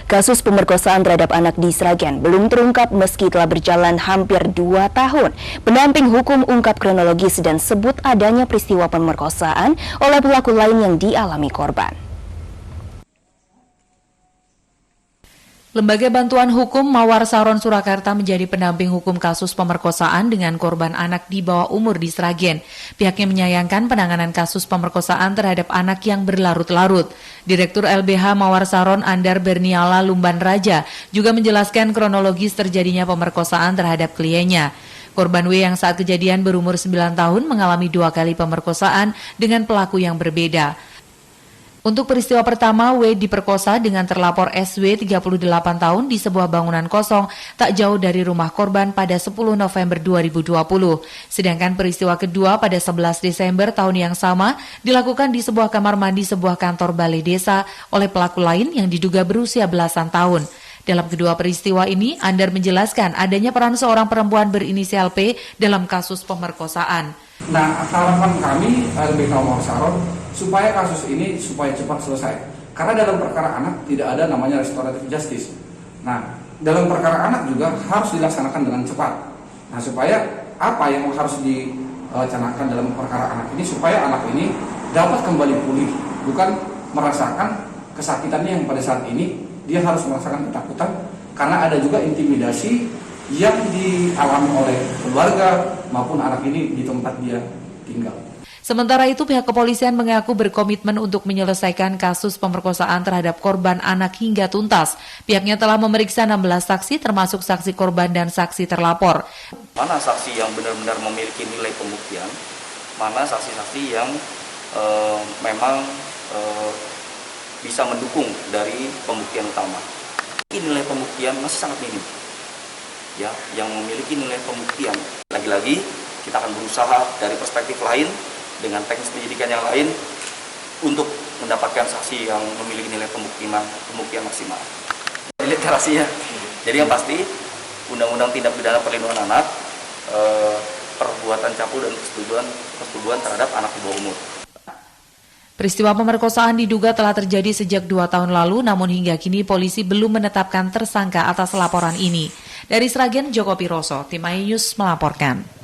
Kasus pemerkosaan terhadap anak di Sragen belum terungkap meski telah berjalan hampir 2 tahun. Pendamping hukum ungkap kronologis dan sebut adanya peristiwa pemerkosaan oleh pelaku lain yang dialami korban. Lembaga Bantuan Hukum Mawar Saron Surakarta menjadi pendamping hukum kasus pemerkosaan dengan korban anak di bawah umur di Sragen. Pihaknya menyayangkan penanganan kasus pemerkosaan terhadap anak yang berlarut-larut. Direktur LBH Mawar Saron Andar Berniala Lumban Raja juga menjelaskan kronologis terjadinya pemerkosaan terhadap kliennya. Korban W yang saat kejadian berumur 9 tahun mengalami 2 kali pemerkosaan dengan pelaku yang berbeda. Untuk peristiwa pertama, W diperkosa dengan terlapor SW 38 tahun di sebuah bangunan kosong tak jauh dari rumah korban pada 10 November 2020. Sedangkan peristiwa kedua pada 11 Desember tahun yang sama dilakukan di sebuah kamar mandi sebuah kantor balai desa oleh pelaku lain yang diduga berusia belasan tahun. Dalam kedua peristiwa ini, Andar menjelaskan adanya peran seorang perempuan berinisial P dalam kasus pemerkosaan. Nah, harapan kami LBH Mawar Saron supaya kasus ini supaya cepat selesai. Karena dalam perkara anak tidak ada namanya restoratif justice. Nah, dalam perkara anak juga harus dilaksanakan dengan cepat. Nah, supaya apa yang harus dilaksanakan dalam perkara anak ini supaya anak ini dapat kembali pulih, bukan merasakan kesakitannya yang pada saat ini dia harus merasakan ketakutan karena ada juga intimidasi yang dialami oleh keluarga maupun anak ini di tempat dia tinggal. Sementara itu, pihak kepolisian mengaku berkomitmen untuk menyelesaikan kasus pemerkosaan terhadap korban anak hingga tuntas. Pihaknya telah memeriksa 16 saksi termasuk saksi korban dan saksi terlapor. Mana saksi yang benar-benar memiliki nilai pembuktian, mana saksi-saksi yang memang bisa mendukung dari pembuktian utama. Nilai pembuktian masih sangat minim. Ya, yang memiliki nilai pembuktian. Lagi-lagi kita akan berusaha dari perspektif lain dengan teknis penyidikan yang lain untuk mendapatkan saksi yang memiliki nilai pembuktian maksimal. Literasinya. Jadi yang pasti Undang-Undang Tindak Pidana Perlindungan Anak, perbuatan campur dan persetubuhan terhadap anak di bawah umur. Peristiwa pemerkosaan diduga telah terjadi sejak 2 tahun lalu, namun hingga kini polisi belum menetapkan tersangka atas laporan ini. Dari Sragen, Joko Piroso, Tim News melaporkan.